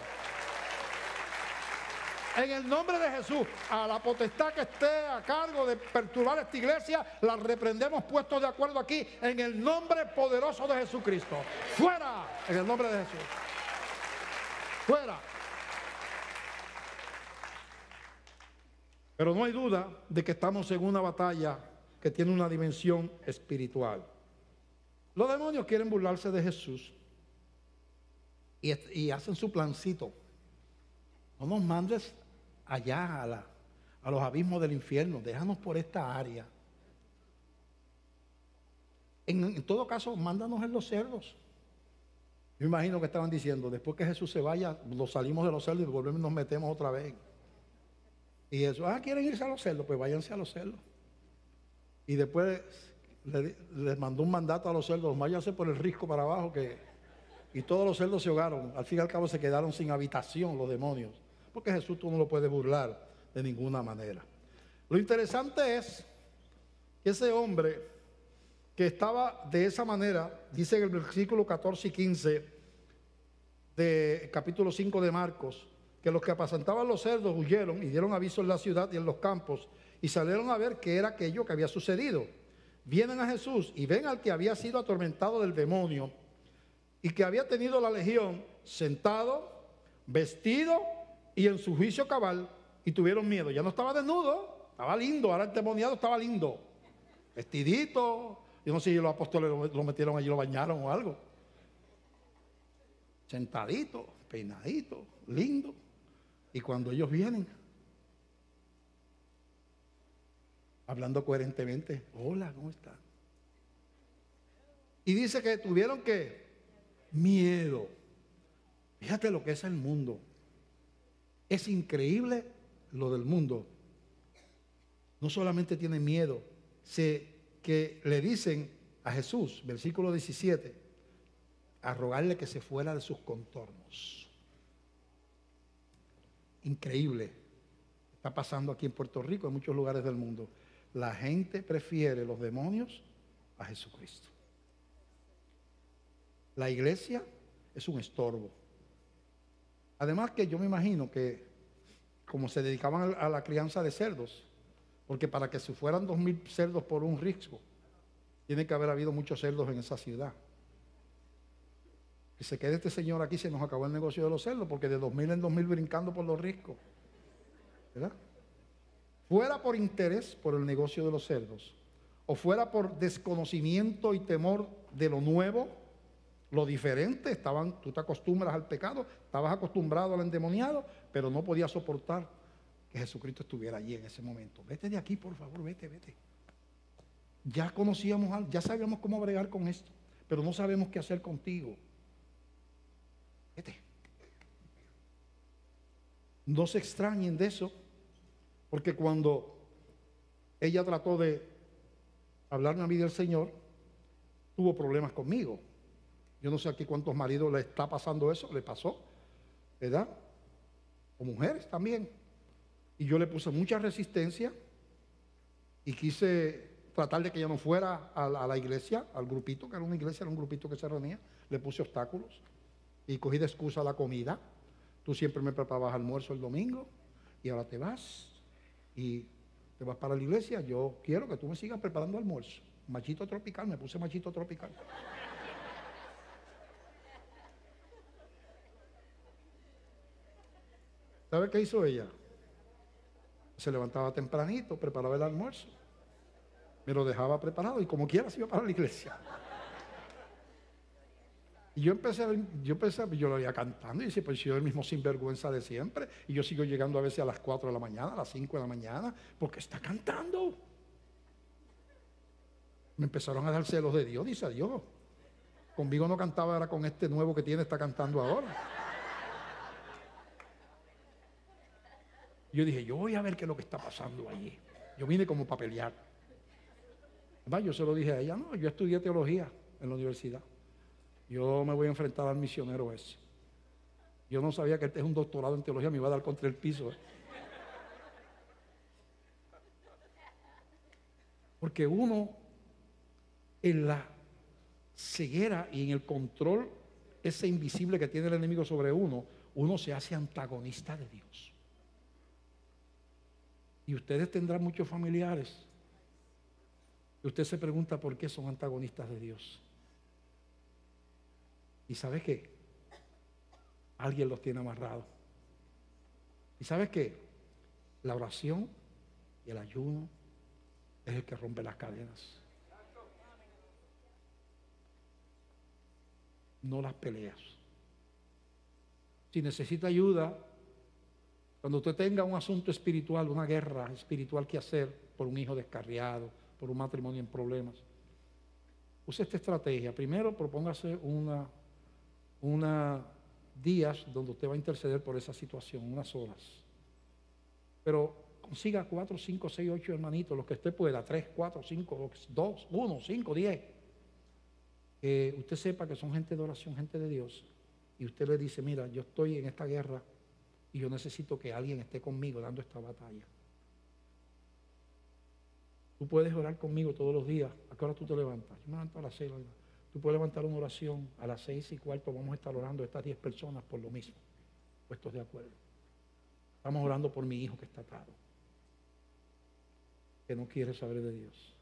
En el nombre de Jesús, a la potestad que esté a cargo de perturbar esta iglesia, la reprendemos puestos de acuerdo aquí, en el nombre poderoso de Jesucristo. Fuera, en el nombre de Jesús. Fuera. Pero no hay duda de que estamos en una batalla que tiene una dimensión espiritual. Los demonios quieren burlarse de Jesús y hacen su plancito. No nos mandes allá a los abismos del infierno, déjanos por esta área. En todo caso, mándanos en los cerdos. Yo imagino que estaban diciendo, después que Jesús se vaya, nos salimos de los cerdos y volvemos y nos metemos otra vez. Y eso, ¿quieren irse a los cerdos? Pues váyanse a los cerdos. Y después les mandó un mandato a los cerdos, váyanse por el risco para abajo, y todos los cerdos se ahogaron. Al fin y al cabo se quedaron sin habitación los demonios. Porque Jesús tú no lo puedes burlar de ninguna manera. Lo interesante es que ese hombre que estaba de esa manera, dice en el versículo 14 y 15 de capítulo 5 de Marcos, que los que apacentaban los cerdos huyeron y dieron aviso en la ciudad y en los campos y salieron a ver qué era aquello que había sucedido. Vienen a Jesús y ven al que había sido atormentado del demonio y que había tenido la legión sentado, vestido y en su juicio cabal, y tuvieron miedo. Ya no estaba desnudo, estaba lindo, ahora el demoniado estaba lindo, vestidito. Yo no sé si los apóstoles lo metieron allí, lo bañaron o algo. Sentadito, peinadito, lindo. Y cuando ellos vienen, hablando coherentemente, hola, ¿cómo están? Y dice que tuvieron que miedo. Fíjate lo que es el mundo. Es increíble lo del mundo. No solamente tiene miedo, que le dicen a Jesús, versículo 17, a rogarle que se fuera de sus contornos. Increíble. Está pasando aquí en Puerto Rico, en muchos lugares del mundo. La gente prefiere los demonios a Jesucristo. La iglesia es un estorbo. Además que yo me imagino que como se dedicaban a la crianza de cerdos, porque para que se fueran 2,000 cerdos por un risco, tiene que haber habido muchos cerdos en esa ciudad. Que se quede este señor aquí, se nos acabó el negocio de los cerdos, porque de 2,000 en 2,000 brincando por los riscos, ¿verdad? Fuera por interés por el negocio de los cerdos, o fuera por desconocimiento y temor de lo nuevo, lo diferente, tú te acostumbras al pecado, estabas acostumbrado al endemoniado, pero no podías soportar que Jesucristo estuviera allí en ese momento. Vete de aquí, por favor, vete. Ya conocíamos, ya sabíamos cómo bregar con esto, pero no sabemos qué hacer contigo. Vete. No se extrañen de eso, porque cuando ella trató de hablarme a mí del Señor, tuvo problemas conmigo. Yo no sé aquí cuántos maridos le está pasando eso, le pasó, ¿verdad? O mujeres también. Y yo le puse mucha resistencia y quise tratar de que ella no fuera a la iglesia, al grupito, que era una iglesia, era un grupito que se reunía. Le puse obstáculos y cogí de excusa la comida. Tú siempre me preparabas almuerzo el domingo y ahora te vas y te vas para la iglesia. Yo quiero que tú me sigas preparando almuerzo. Machito tropical, me puse machito tropical. ¿Sabe qué hizo ella? Se levantaba tempranito, preparaba el almuerzo, me lo dejaba preparado y como quiera se iba para la iglesia. Y yo lo veía cantando y decía, pues yo el mismo sinvergüenza de siempre, y yo sigo llegando a veces a las 4 de la mañana, a las 5 de la mañana, porque está cantando. Me empezaron a dar celos de Dios, dice Dios. Conmigo no cantaba, era con este nuevo que tiene, está cantando ahora. Yo dije, yo voy a ver qué es lo que está pasando allí. Yo vine como para pelear. ¿Verdad? Yo se lo dije a ella, no, yo estudié teología en la universidad. Yo me voy a enfrentar al misionero ese. Yo no sabía que este es un doctorado en teología, me iba a dar contra el piso. Porque uno, en la ceguera y en el control ese invisible que tiene el enemigo sobre uno, uno se hace antagonista de Dios. Y ustedes tendrán muchos familiares. Y usted se pregunta por qué son antagonistas de Dios. ¿Y sabe qué? Alguien los tiene amarrados. ¿Y sabe qué? La oración y el ayuno es el que rompe las cadenas. No las peleas. Si necesita ayuda, cuando usted tenga un asunto espiritual, una guerra espiritual que hacer por un hijo descarriado, por un matrimonio en problemas, use esta estrategia. Primero, propóngase una días donde usted va a interceder por esa situación, unas horas. Pero consiga 4, 5, 6, 8 hermanitos, los que usted pueda, 3, 4, 5, 2, 1, 5, 10. Que usted sepa que son gente de oración, gente de Dios. Y usted le dice, mira, yo estoy en esta guerra y yo necesito que alguien esté conmigo dando esta batalla. Tú puedes orar conmigo todos los días. ¿A qué hora tú te levantas? Yo me levanto a las 6. Tú puedes levantar una oración a las 6:15. Vamos a estar orando estas 10 personas por lo mismo. Puestos de acuerdo. Estamos orando por mi hijo que está atado, que no quiere saber de Dios,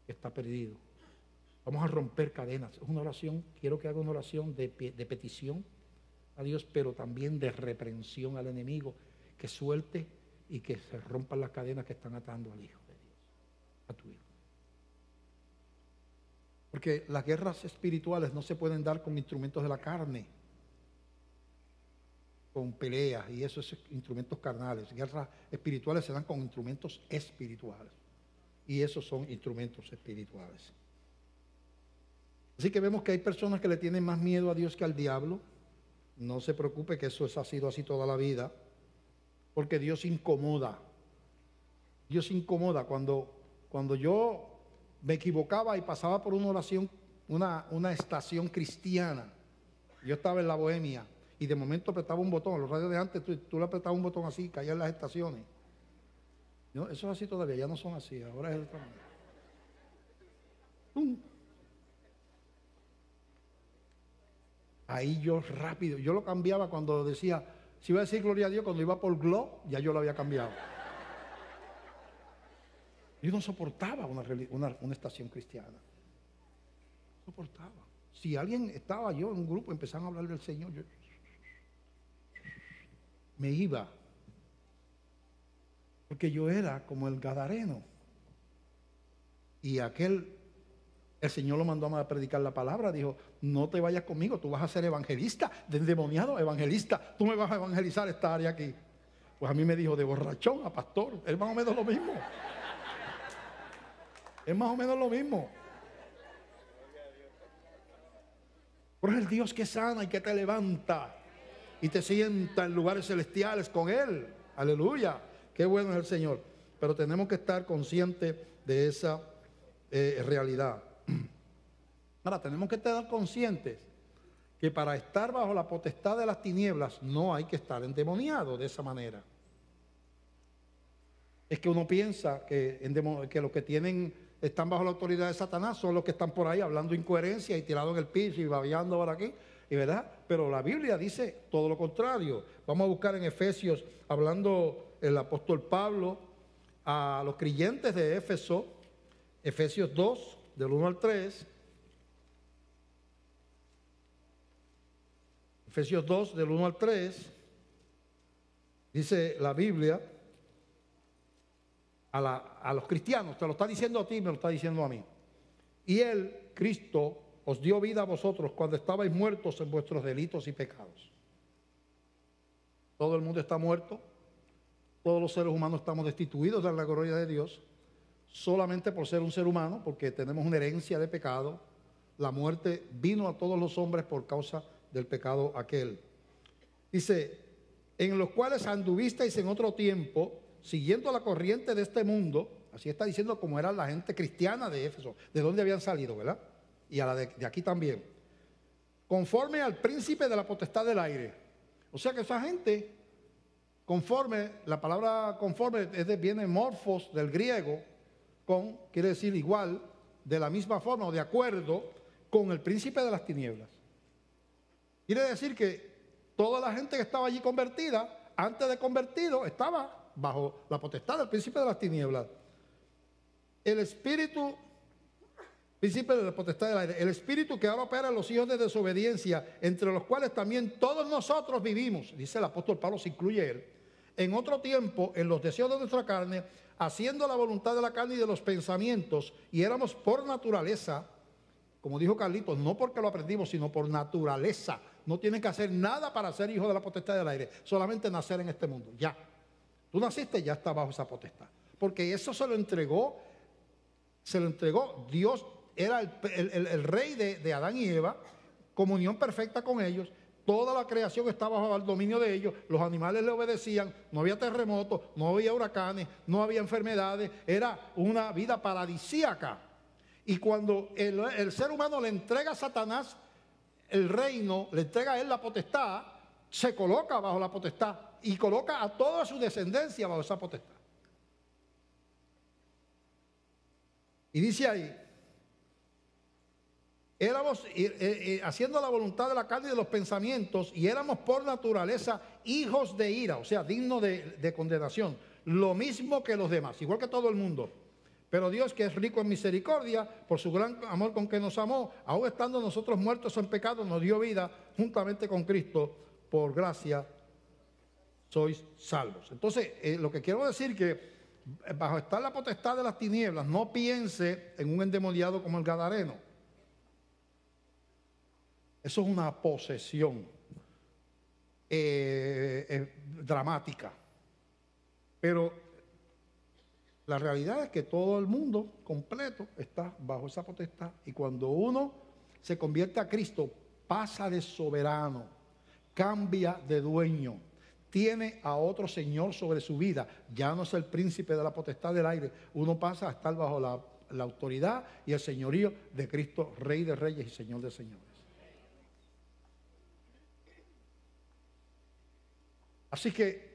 que está perdido. Vamos a romper cadenas. Es una oración, quiero que haga una oración de petición a Dios, pero también de reprensión al enemigo, que suelte y que se rompan las cadenas que están atando al hijo de Dios, a tu hijo. Porque las guerras espirituales no se pueden dar con instrumentos de la carne, con peleas y esos instrumentos carnales. Guerras espirituales se dan con instrumentos espirituales, y esos son instrumentos espirituales. Así que vemos que hay personas que le tienen más miedo a Dios que al diablo. No se preocupe, que eso ha sido así toda la vida. porque Dios incomoda. Dios incomoda cuando yo me equivocaba y pasaba por una oración, una estación cristiana. Yo estaba en la Bohemia y de momento apretaba un botón. Los radios de antes, tú le apretabas un botón así, caían las estaciones. No, eso es así todavía, ya no son así, ahora es de otra manera. ¡Pum! Ahí yo rápido, yo lo cambiaba cuando decía, si iba a decir gloria a Dios, cuando iba por Glo, ya yo lo había cambiado. Yo no soportaba una estación cristiana. No soportaba. Si alguien estaba yo en un grupo, empezaban a hablar del Señor, yo me iba. Porque yo era como el gadareno. Y el Señor lo mandó a predicar la palabra. Dijo, no te vayas conmigo, tú vas a ser evangelista, de endemoniado evangelista. Tú me vas a evangelizar esta área aquí. Pues a mí me dijo, de borrachón a pastor. Es más o menos lo mismo. Es más o menos lo mismo. Pero es el Dios que sana y que te levanta y te sienta en lugares celestiales con Él. Aleluya. Qué bueno es el Señor. Pero tenemos que estar conscientes de esa realidad. Ahora, tenemos que estar conscientes que para estar bajo la potestad de las tinieblas no hay que estar endemoniado de esa manera. Es que uno piensa que los que están bajo la autoridad de Satanás son los que están por ahí hablando incoherencia y tirados en el piso y babeando por aquí, y ¿verdad? Pero la Biblia dice todo lo contrario. Vamos a buscar en Efesios, hablando el apóstol Pablo a los creyentes de Éfeso, Efesios 2, del 1 al 3. Efesios 2, del 1 al 3, dice la Biblia, a los cristianos, te lo está diciendo a ti, me lo está diciendo a mí. Y Él, Cristo, os dio vida a vosotros cuando estabais muertos en vuestros delitos y pecados. Todo el mundo está muerto, todos los seres humanos estamos destituidos de la gloria de Dios, solamente por ser un ser humano, porque tenemos una herencia de pecado. La muerte vino a todos los hombres por causa del pecado aquel. Dice, en los cuales anduvisteis en otro tiempo, siguiendo la corriente de este mundo. Así está diciendo como era la gente cristiana de Éfeso, de donde habían salido, ¿verdad? Y a la de aquí también. Conforme al príncipe de la potestad del aire. O sea que esa gente, conforme, la palabra conforme viene morfos del griego, quiere decir igual, de la misma forma o de acuerdo con el príncipe de las tinieblas. Quiere decir que toda la gente que estaba allí convertida, antes de convertido, estaba bajo la potestad del príncipe de las tinieblas. El espíritu, príncipe de la potestad del aire, el espíritu que ahora opera en los hijos de desobediencia, entre los cuales también todos nosotros vivimos, dice el apóstol Pablo, se incluye él, en otro tiempo, en los deseos de nuestra carne, haciendo la voluntad de la carne y de los pensamientos, y éramos por naturaleza, como dijo Carlitos, no porque lo aprendimos, sino por naturaleza. No tienes que hacer nada para ser hijo de la potestad del aire, solamente nacer en este mundo, ya. Tú naciste, ya está bajo esa potestad. Porque eso se lo entregó Dios, era el rey de Adán y Eva, comunión perfecta con ellos. Toda la creación estaba bajo el dominio de ellos, los animales le obedecían, no había terremotos, no había huracanes, no había enfermedades, era una vida paradisíaca. Y cuando el ser humano le entrega a Satanás el reino, le entrega a él la potestad, se coloca bajo la potestad y coloca a toda su descendencia bajo esa potestad. Y dice ahí, éramos haciendo la voluntad de la carne y de los pensamientos, y éramos por naturaleza hijos de ira, o sea, dignos de condenación, lo mismo que los demás, igual que todo el mundo. Pero Dios, que es rico en misericordia, por su gran amor con que nos amó, aun estando nosotros muertos en pecado, nos dio vida juntamente con Cristo. Por gracia sois salvos. Entonces, lo que quiero decir que bajo estar la potestad de las tinieblas, no piense en un endemoniado como el gadareno. Eso es una posesión dramática. Pero la realidad es que todo el mundo completo está bajo esa potestad. Y cuando uno se convierte a Cristo, pasa de soberano, cambia de dueño, tiene a otro señor sobre su vida. Ya no es el príncipe de la potestad del aire. Uno pasa a estar bajo la autoridad y el señorío de Cristo, Rey de Reyes y Señor de Señores. Así que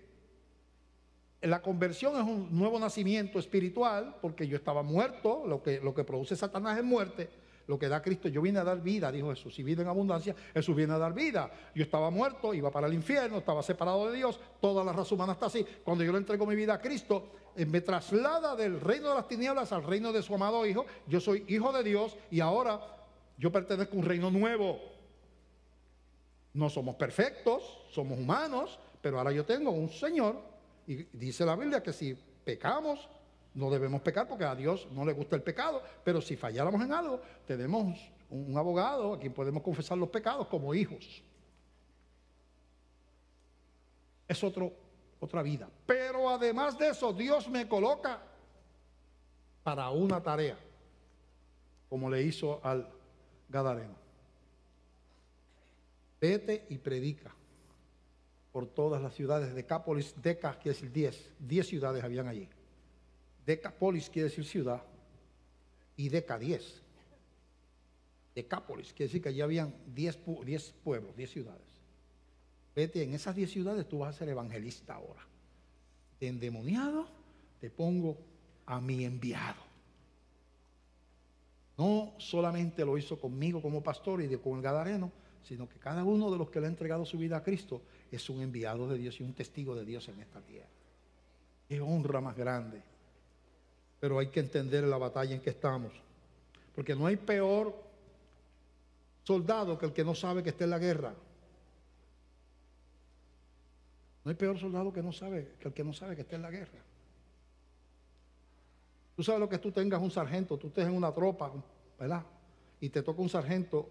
la conversión es un nuevo nacimiento espiritual, porque yo estaba muerto. Lo que produce Satanás es muerte. Lo que da Cristo, yo vine a dar vida, dijo Jesús, y vida en abundancia. Jesús viene a dar vida. Yo estaba muerto, iba para el infierno, estaba separado de Dios. Toda la raza humana está así. Cuando yo le entrego mi vida a Cristo, me traslada del reino de las tinieblas al reino de su amado Hijo. Yo soy hijo de Dios y ahora yo pertenezco a un reino nuevo. No somos perfectos, somos humanos, pero ahora yo tengo un Señor. Y dice la Biblia que si pecamos, no debemos pecar porque a Dios no le gusta el pecado, pero si falláramos en algo, tenemos un abogado a quien podemos confesar los pecados como hijos. Es otra vida. Pero además de eso, Dios me coloca para una tarea, como le hizo al Gadareno. Vete y predica por todas las ciudades de Decápolis. Deca quiere decir 10 ciudades habían allí. Decapolis quiere decir ciudad y Deca 10. Decápolis quiere decir que allí habían 10 pueblos, 10 ciudades. Vete, en esas 10 ciudades tú vas a ser evangelista ahora. De endemoniado te pongo a mi enviado. No solamente lo hizo conmigo como pastor y con el Gadareno, sino que cada uno de los que le ha entregado su vida a Cristo es un enviado de Dios y un testigo de Dios en esta tierra. Qué honra más grande. Pero hay que entender la batalla en que estamos, porque no hay peor soldado que el que no sabe que está en la guerra. No hay peor soldado que el que no sabe que está en la guerra. Tú sabes lo que tú tengas un sargento, tú estés en una tropa, ¿verdad? Y te toca un sargento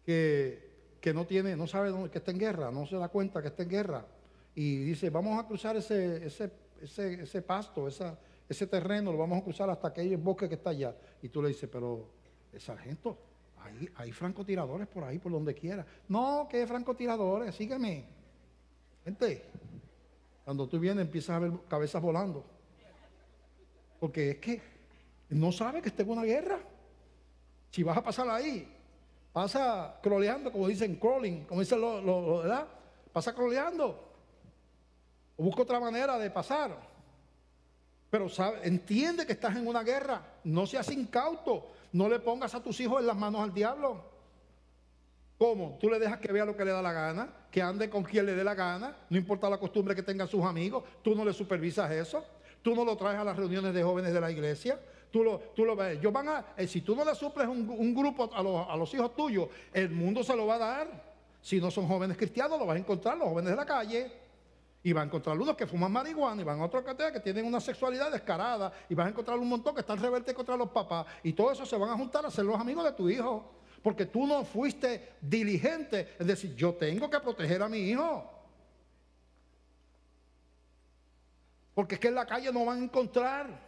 que no sabe que está en guerra, no se da cuenta que está en guerra. Y dice, vamos a cruzar ese pasto, ese terreno, lo vamos a cruzar hasta aquel bosque que está allá. Y tú le dices, pero sargento, hay francotiradores por ahí, por donde quiera. No, que francotiradores, sígueme. Gente, cuando tú vienes empiezas a ver cabezas volando. Porque es que no sabe que está en una guerra. Si vas a pasar ahí, pasa croleando, como dicen, crawling, como dicen ¿verdad? Pasa croleando. O busca otra manera de pasar. Pero entiende que estás en una guerra. No seas incauto. No le pongas a tus hijos en las manos al diablo. ¿Cómo? Tú le dejas que vea lo que le da la gana, que ande con quien le dé la gana, no importa la costumbre que tengan sus amigos. Tú no le supervisas eso. Tú no lo traes a las reuniones de jóvenes de la iglesia. Tú lo ves. Si tú no le suples un grupo a los hijos tuyos, el mundo se lo va a dar. Si no son jóvenes cristianos, lo vas a encontrar los jóvenes de la calle. Y vas a encontrar unos que fuman marihuana, y van a otros que tienen una sexualidad descarada, y vas a encontrar un montón que están rebeldes contra los papás. Y todo eso se van a juntar a ser los amigos de tu hijo. Porque tú no fuiste diligente. Es decir, yo tengo que proteger a mi hijo. Porque es que en la calle no van a encontrar.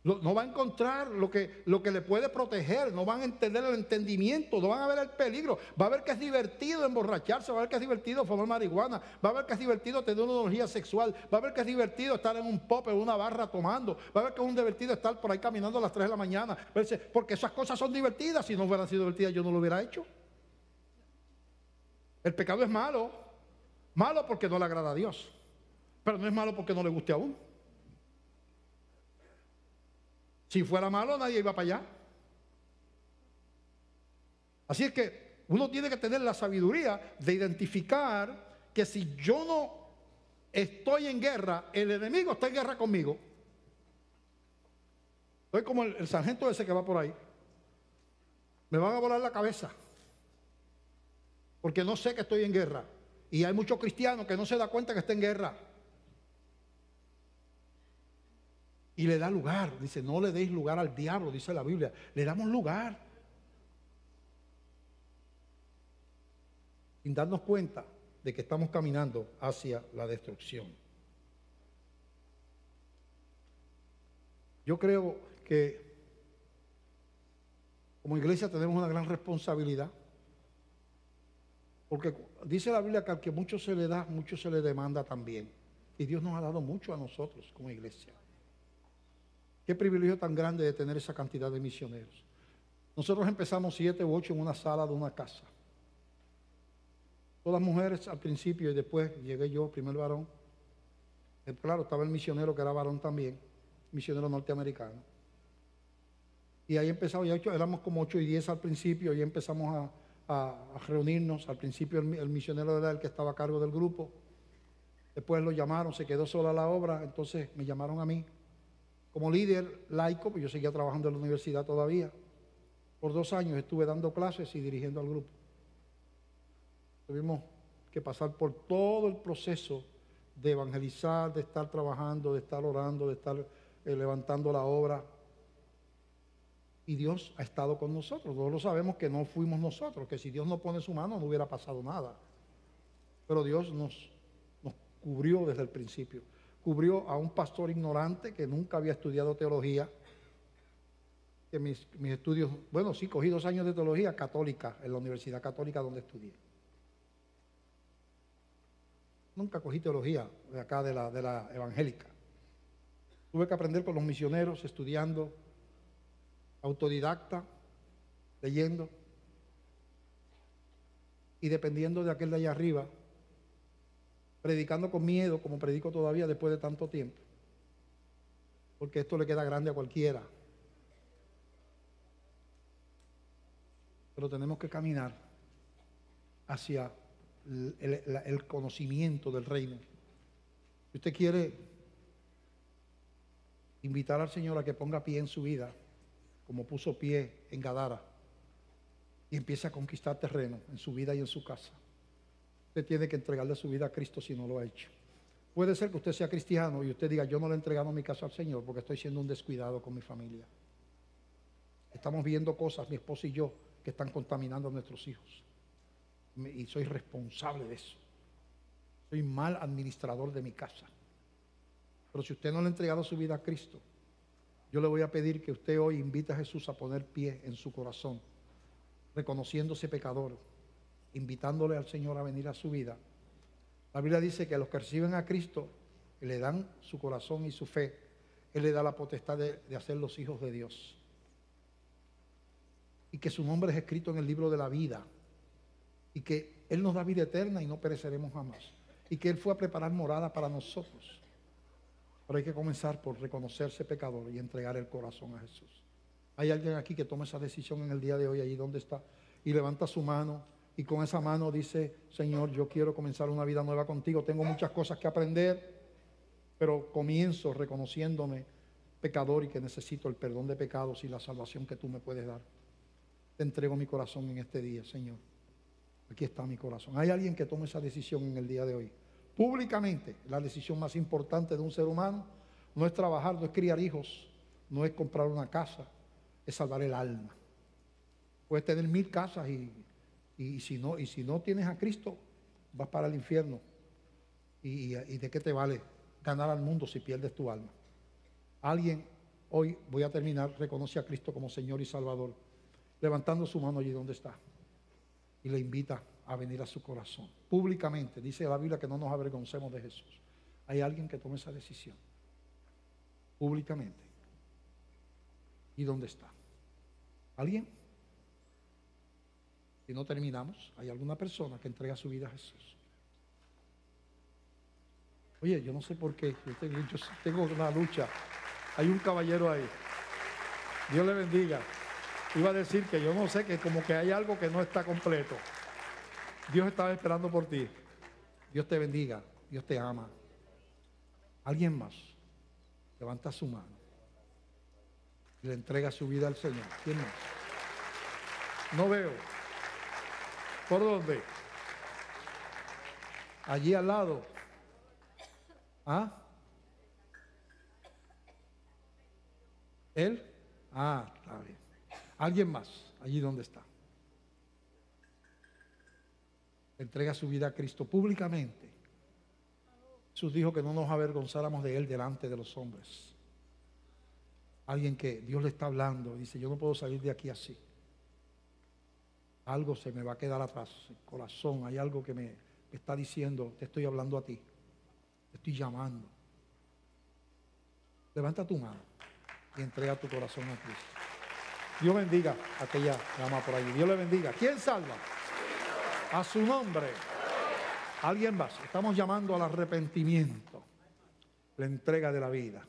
No va a encontrar lo que le puede proteger. No van a entender el entendimiento. No van a ver el peligro. Va a ver que es divertido emborracharse. Va a ver que es divertido fumar marihuana. Va a ver que es divertido tener una orgía sexual. Va a ver que es divertido estar en un pub, en una barra tomando. Va a ver que es un divertido estar por ahí caminando a las 3 de la mañana. Porque esas cosas son divertidas. Si no hubieran sido divertidas, yo no lo hubiera hecho. El pecado es malo. Malo porque no le agrada a Dios. Pero no es malo porque no le guste a uno. Si fuera malo, nadie iba para allá. Así es que uno tiene que tener la sabiduría de identificar que si yo no estoy en guerra, el enemigo está en guerra conmigo. Soy como el sargento ese que va por ahí. Me van a volar la cabeza. Porque no sé que estoy en guerra. Y hay muchos cristianos que no se dan cuenta que está en guerra. Y le da lugar. Dice, no le deis lugar al diablo, dice la Biblia. Le damos lugar. Sin darnos cuenta de que estamos caminando hacia la destrucción. Yo creo que como iglesia tenemos una gran responsabilidad. Porque dice la Biblia que al que mucho se le da, mucho se le demanda también. Y Dios nos ha dado mucho a nosotros como iglesia. Qué privilegio tan grande de tener esa cantidad de misioneros. Nosotros empezamos 7 u 8 en una sala de una casa. Todas mujeres al principio y después llegué yo, primer varón. Claro, estaba el misionero que era varón también, misionero norteamericano. Y ahí empezamos, ya éramos como 8 y 10 al principio, y empezamos a reunirnos. Al principio el misionero era el que estaba a cargo del grupo. Después lo llamaron, se quedó sola la obra, entonces me llamaron a mí. Como líder laico, pues yo seguía trabajando en la universidad todavía. Por 2 años estuve dando clases y dirigiendo al grupo. Tuvimos que pasar por todo el proceso de evangelizar, de estar trabajando, de estar orando, de estar levantando la obra. Y Dios ha estado con nosotros. Todos lo sabemos que no fuimos nosotros, que si Dios no pone su mano no hubiera pasado nada. Pero Dios nos cubrió desde el principio. Cubrió a un pastor ignorante que nunca había estudiado teología. Que mis estudios, bueno, sí, cogí 2 años de teología católica en la Universidad Católica donde estudié. Nunca cogí teología de acá de la evangélica. Tuve que aprender con los misioneros, estudiando, autodidacta, leyendo. Y dependiendo de aquel de allá arriba, predicando con miedo, como predico todavía después de tanto tiempo. Porque esto le queda grande a cualquiera. Pero tenemos que caminar hacia el conocimiento del reino. Si usted quiere invitar al Señor a que ponga pie en su vida, como puso pie en Gadara, y empiece a conquistar terreno en su vida y en su casa, usted tiene que entregarle su vida a Cristo si no lo ha hecho. Puede ser que usted sea cristiano y usted diga, yo no le he entregado mi casa al Señor porque estoy siendo un descuidado con mi familia. Estamos viendo cosas, mi esposa y yo, que están contaminando a nuestros hijos. Y soy responsable de eso. Soy mal administrador de mi casa. Pero si usted no le ha entregado su vida a Cristo, yo le voy a pedir que usted hoy invite a Jesús a poner pie en su corazón, reconociéndose pecador, invitándole al Señor a venir a su vida. La Biblia dice que a los que reciben a Cristo, que le dan su corazón y su fe, Él le da la potestad de hacer los hijos de Dios. Y que su nombre es escrito en el libro de la vida. Y que Él nos da vida eterna y no pereceremos jamás. Y que Él fue a preparar morada para nosotros. Pero hay que comenzar por reconocerse pecador y entregar el corazón a Jesús. Hay alguien aquí que toma esa decisión en el día de hoy, allí donde está, y levanta su mano, y con esa mano dice, Señor, yo quiero comenzar una vida nueva contigo. Tengo muchas cosas que aprender, pero comienzo reconociéndome pecador y que necesito el perdón de pecados y la salvación que tú me puedes dar. Te entrego mi corazón en este día, Señor. Aquí está mi corazón. Hay alguien que tome esa decisión en el día de hoy. Públicamente, la decisión más importante de un ser humano no es trabajar, no es criar hijos, no es comprar una casa, es salvar el alma. Puedes tener 1000 casas y si no tienes a Cristo, vas para el infierno. ¿Y de qué te vale ganar al mundo si pierdes tu alma? Alguien, hoy voy a terminar, reconoce a Cristo como Señor y Salvador, levantando su mano allí donde está, y le invita a venir a su corazón. Públicamente, dice la Biblia que no nos avergoncemos de Jesús. Hay alguien que tome esa decisión. Públicamente. ¿Y dónde está? ¿Alguien? Si no terminamos, hay alguna persona que entrega su vida a Jesús. Oye, yo no sé por qué, yo tengo una lucha. Hay un caballero ahí. Dios le bendiga. Iba a decir que yo no sé, que como que hay algo que no está completo. Dios estaba esperando por ti. Dios te bendiga. Dios te ama. Alguien más levanta su mano y le entrega su vida al Señor. ¿Quién más? No veo. ¿Por dónde? Allí al lado. ¿Ah? ¿Él? Ah, está bien. Alguien más, allí donde está. Entrega su vida a Cristo públicamente. Jesús dijo que no nos avergonzáramos de Él delante de los hombres. Alguien que Dios le está hablando, dice, yo no puedo salir de aquí así. algo se me va a quedar atrás. El corazón, hay algo que me está diciendo, te estoy hablando a ti, te estoy llamando. Levanta tu mano y entrega tu corazón a Cristo. Dios bendiga a aquella dama por allí. Dios le bendiga. ¿Quién salva? A su nombre. Alguien más. Estamos llamando al arrepentimiento, la entrega de la vida,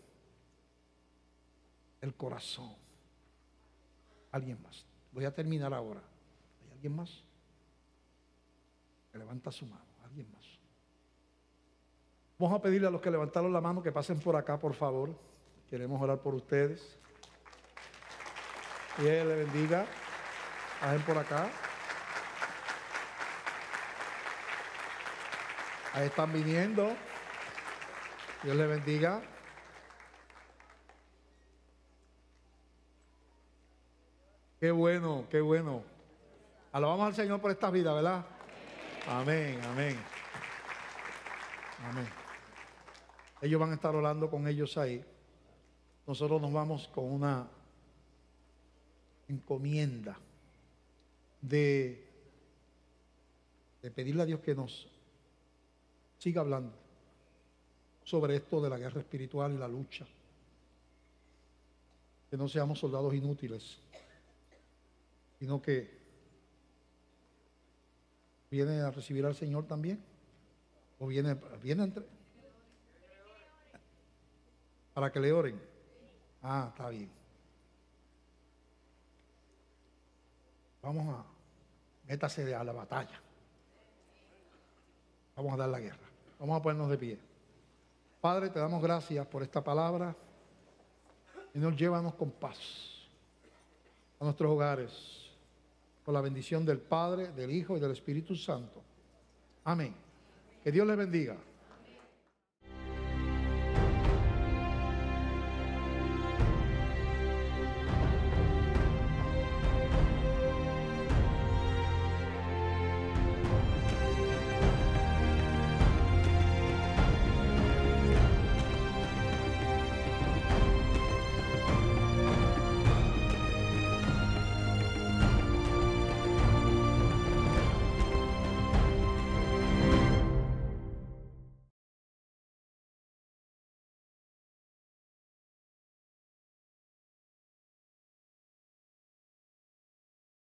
el corazón. Alguien más. Voy a terminar ahora. ¿Hay alguien más? Que levanta su mano. Alguien más. Vamos a pedirle a los que levantaron la mano que pasen por acá, por favor. Queremos orar por ustedes. Y Él le bendiga. Pasen por acá. Ahí están viniendo. Dios les bendiga. Qué bueno, qué bueno. Alabamos al Señor por esta vida, ¿verdad? Amén, amén. Amén. Ellos van a estar orando con ellos ahí. Nosotros nos vamos con una encomienda de pedirle a Dios que nos siga hablando sobre esto de la guerra espiritual y la lucha. Que no seamos soldados inútiles, sino que viene a recibir al Señor también. O viene para que le oren. Ah, está bien. Vamos a, métase a la batalla. Vamos a dar la guerra. Vamos a ponernos de pie. Padre, te damos gracias por esta palabra. Señor, llévanos con paz a nuestros hogares, con la bendición del Padre, del Hijo y del Espíritu Santo. Amén. Que Dios les bendiga.